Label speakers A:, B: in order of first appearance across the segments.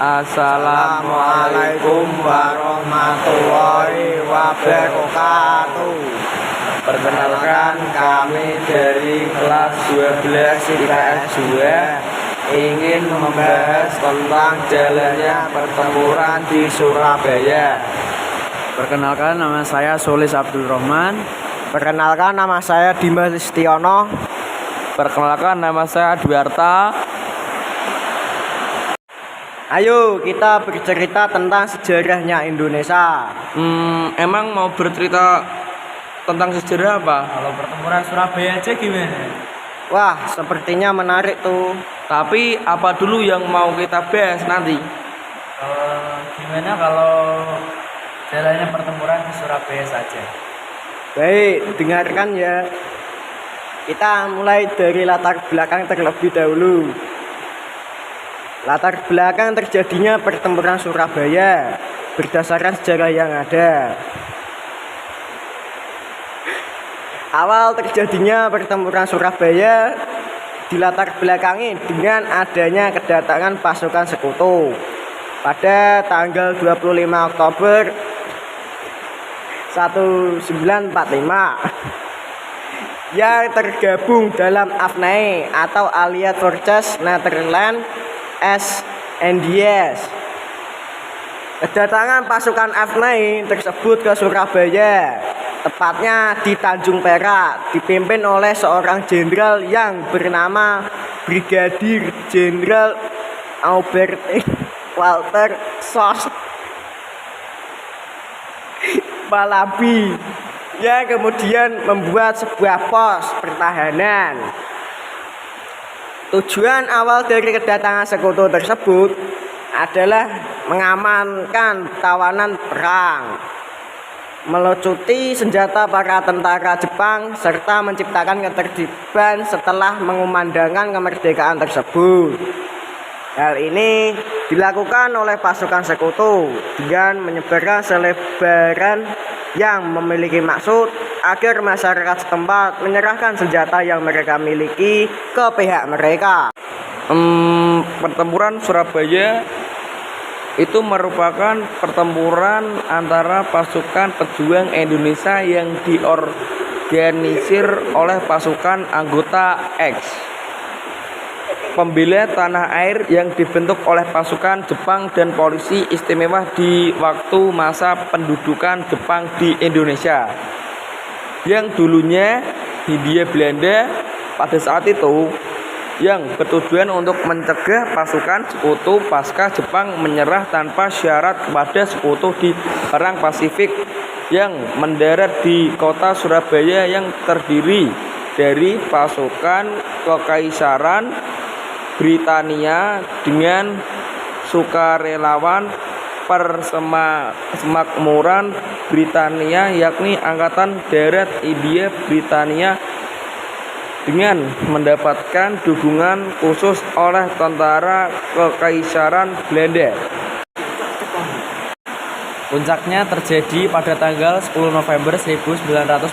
A: Assalamualaikum warahmatullahi wabarakatuh. Perkenalkan, kami dari kelas 12 IPS 2 ingin membahas tentang jalannya pertempuran di Surabaya.
B: Perkenalkan, nama saya Solis Abdul Rahman.
A: Perkenalkan, nama saya Dimas Listiono.
B: Perkenalkan, nama saya Dwiarta.
A: Ayo kita bercerita tentang sejarahnya Indonesia.
B: Emang mau bercerita tentang sejarah apa?
C: Kalau pertempuran Surabaya aja gimana?
A: Wah, sepertinya menarik tuh.
B: Tapi apa dulu yang mau kita bahas nanti?
C: Gimana kalau jalannya pertempuran di Surabaya saja?
A: Baik, dengarkan ya. Kita mulai dari latar belakang terlebih dahulu. Latar belakang terjadinya pertempuran Surabaya berdasarkan sejarah yang ada. Awal terjadinya pertempuran Surabaya dilatar belakangi dengan adanya kedatangan pasukan sekutu pada tanggal 25 Oktober 1945 yang tergabung dalam AFNAI atau Allied Forces Netherlands SNDS. Kedatangan pasukan AFNAI tersebut ke Surabaya, tepatnya di Tanjung Perak, dipimpin oleh seorang jenderal yang bernama Brigadir Jenderal Albertine Walter Sos Malabi, yang kemudian membuat sebuah pos pertahanan. Tujuan awal dari kedatangan sekutu tersebut adalah mengamankan tawanan perang, melucuti senjata para tentara Jepang, serta menciptakan ketertiban setelah mengumandangkan kemerdekaan tersebut. Hal ini dilakukan oleh pasukan sekutu dengan menyebarkan selebaran yang memiliki maksud agar masyarakat setempat menyerahkan senjata yang mereka miliki ke pihak mereka.
B: Pertempuran Surabaya itu merupakan pertempuran antara pasukan pejuang Indonesia yang diorganisir oleh pasukan anggota X, pembela tanah air yang dibentuk oleh pasukan Jepang dan polisi istimewa di waktu masa pendudukan Jepang di Indonesia, yang dulunya Hindia Belanda pada saat itu, yang bertujuan untuk mencegah pasukan sekutu pasca Jepang menyerah tanpa syarat kepada sekutu di Perang Pasifik, yang mendarat di kota Surabaya yang terdiri dari pasukan Kekaisaran Britania dengan sukarelawan Persemakmuran Britania, yakni Angkatan Darat Hindia Britania, dengan mendapatkan dukungan khusus oleh tentara Kekaisaran Belanda.
C: Puncaknya terjadi pada tanggal 10 November 1945.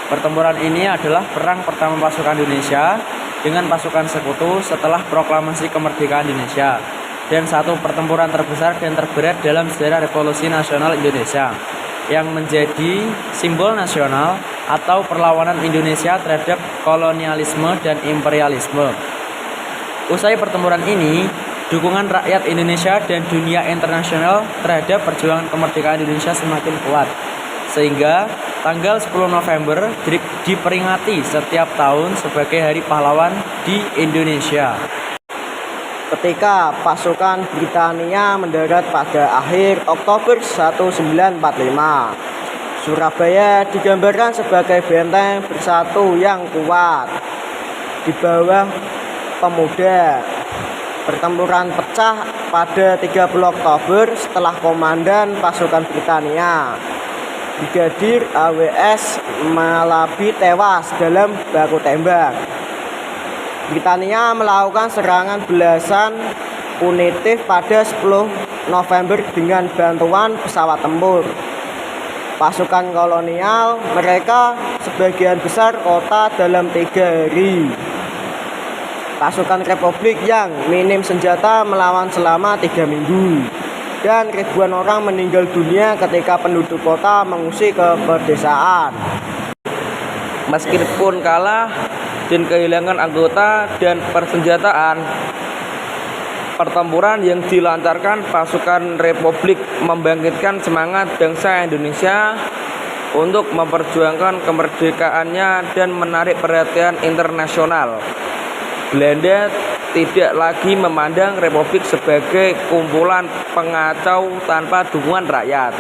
C: Pertempuran ini adalah perang pertama pasukan Indonesia dengan pasukan sekutu setelah proklamasi kemerdekaan Indonesia, dan satu pertempuran terbesar dan terberat dalam sejarah Revolusi Nasional Indonesia, yang menjadi simbol nasional atau perlawanan Indonesia terhadap kolonialisme dan imperialisme. Usai pertempuran ini, dukungan rakyat Indonesia dan dunia internasional terhadap perjuangan kemerdekaan Indonesia semakin kuat, sehingga tanggal 10 November diperingati setiap tahun sebagai Hari Pahlawan di Indonesia.
A: Ketika pasukan Britania mendarat pada akhir Oktober 1945, Surabaya digambarkan sebagai benteng bersatu yang kuat di bawah pemuda. Pertempuran pecah pada 30 Oktober setelah komandan pasukan Britania, Brigadir AWS Malabi, tewas dalam baku tembak. Britania melakukan serangan belasan punitif pada 10 November dengan bantuan pesawat tempur. Pasukan kolonial mereka sebagian besar kota dalam 3 hari. pasukan Republik yang minim senjata melawan selama 3 minggu. Dan ribuan orang meninggal dunia ketika penduduk kota mengungsi ke pedesaan.
B: Meskipun kalah dan kehilangan anggota dan persenjataan, pertempuran yang dilancarkan pasukan Republik membangkitkan semangat bangsa Indonesia untuk memperjuangkan kemerdekaannya dan menarik perhatian internasional. Belanda tidak lagi memandang Republik sebagai kumpulan pengacau tanpa dukungan rakyat.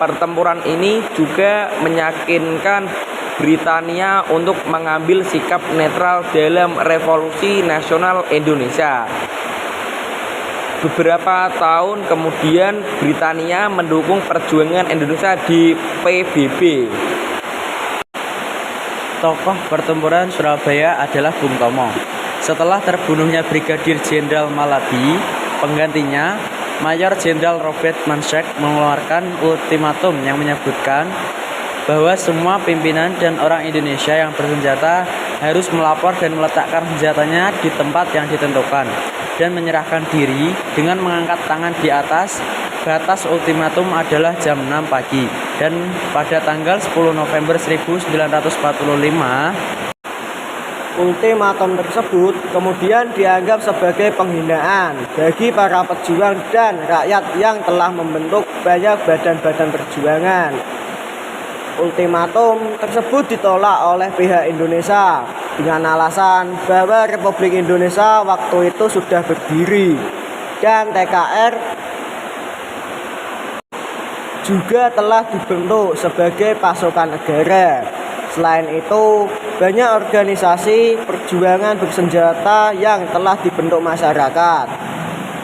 B: Pertempuran ini juga meyakinkan Britania untuk mengambil sikap netral dalam Revolusi Nasional Indonesia. Beberapa tahun kemudian Britania mendukung perjuangan Indonesia di PBB.
C: Tokoh pertempuran Surabaya adalah Bung Tomo. Setelah terbunuhnya Brigadir Jenderal Malabi, penggantinya Mayor Jenderal Robert Manschek mengeluarkan ultimatum yang menyebutkan bahwa semua pimpinan dan orang Indonesia yang bersenjata harus melapor dan meletakkan senjatanya di tempat yang ditentukan dan menyerahkan diri dengan mengangkat tangan di atas. Batas ultimatum adalah jam 6 pagi dan pada tanggal 10 November 1945
A: ultimatum tersebut kemudian dianggap sebagai penghinaan bagi para pejuang dan rakyat yang telah membentuk banyak badan-badan perjuangan. Ultimatum tersebut ditolak oleh pihak Indonesia dengan alasan bahwa Republik Indonesia waktu itu sudah berdiri dan TKR juga telah dibentuk sebagai pasukan negara. Selain itu, banyak organisasi perjuangan bersenjata yang telah dibentuk masyarakat,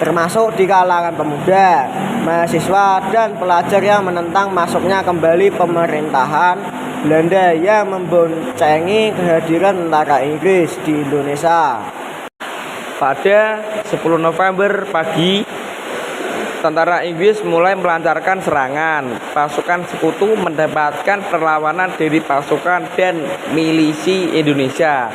A: termasuk di kalangan pemuda, mahasiswa, dan pelajar yang menentang masuknya kembali pemerintahan Belanda yang memboncengi kehadiran tentara Inggris di Indonesia.
B: Pada 10 November pagi, tentara Inggris mulai melancarkan serangan. Pasukan sekutu mendapatkan perlawanan dari pasukan dan milisi Indonesia.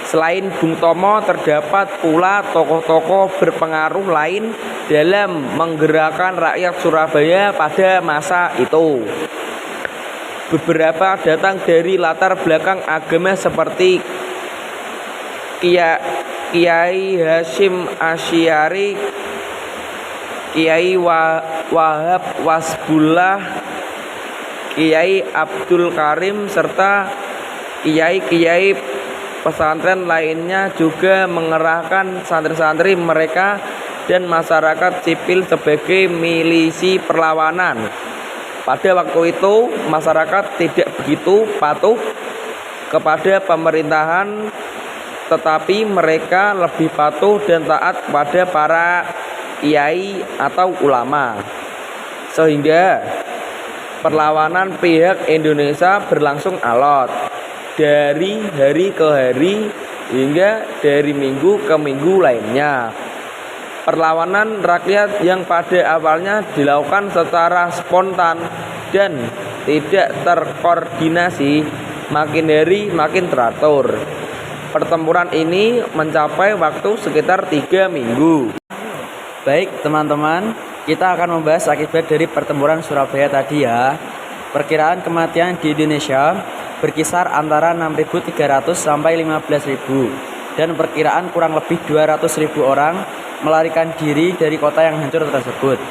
B: Selain Bung Tomo, terdapat pula tokoh-tokoh berpengaruh lain dalam menggerakkan rakyat Surabaya pada masa itu. Beberapa datang dari latar belakang agama seperti Kiai Hasyim Asy'ari, Kiai Wahab Wasbullah, Kiai Abdul Karim, serta kiai-kiai pesantren lainnya juga mengerahkan santri-santri mereka dan masyarakat sipil sebagai milisi perlawanan. Pada waktu itu, masyarakat tidak begitu patuh kepada pemerintahan, tetapi mereka lebih patuh dan taat kepada para kiai atau ulama, sehingga perlawanan pihak Indonesia berlangsung alot dari hari ke hari hingga dari minggu ke minggu lainnya. Perlawanan rakyat yang pada awalnya dilakukan secara spontan dan tidak terkoordinasi makin hari makin teratur. Pertempuran ini mencapai waktu sekitar 3 minggu.
C: Baik teman-teman, kita akan membahas akibat dari pertempuran Surabaya tadi ya. Perkiraan kematian di Indonesia berkisar antara 6.300 sampai 15.000 dan perkiraan kurang lebih 200.000 orang melarikan diri dari kota yang hancur tersebut.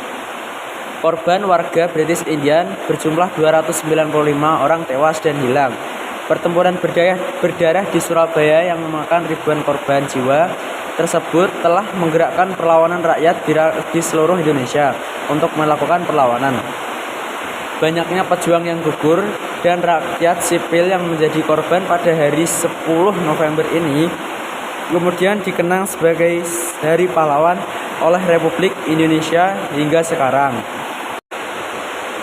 C: Korban warga British Indian berjumlah 295 orang tewas dan hilang. Pertempuran berdarah di Surabaya yang memakan ribuan korban jiwa tersebut telah menggerakkan perlawanan rakyat di seluruh Indonesia untuk melakukan perlawanan. Banyaknya pejuang yang gugur dan rakyat sipil yang menjadi korban pada hari 10 November ini kemudian dikenang sebagai Hari Pahlawan oleh Republik Indonesia hingga sekarang.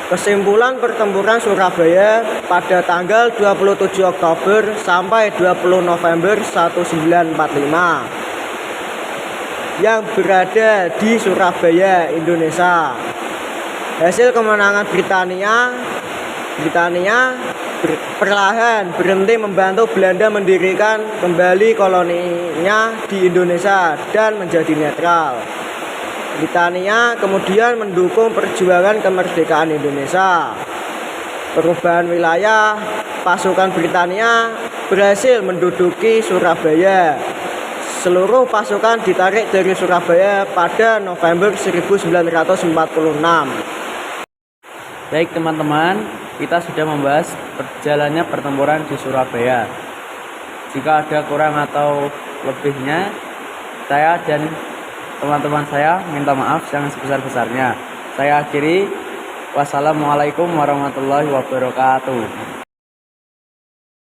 A: Kesimpulan pertempuran Surabaya pada tanggal 27 Oktober sampai 20 November 1945 yang berada di Surabaya, Indonesia. Hasil kemenangan Britania perlahan berhenti membantu Belanda mendirikan kembali koloninya di Indonesia dan menjadi netral. Britania kemudian mendukung perjuangan kemerdekaan Indonesia. Perubahan wilayah, pasukan Britania berhasil menduduki Surabaya. Seluruh pasukan ditarik dari Surabaya pada November 1946.
C: Baik teman-teman, kita sudah membahas berjalannya pertempuran di Surabaya. Jika ada kurang atau lebihnya, saya dan teman-teman saya minta maaf yang sebesar-besarnya. Saya akhiri. Wassalamualaikum warahmatullahi wabarakatuh.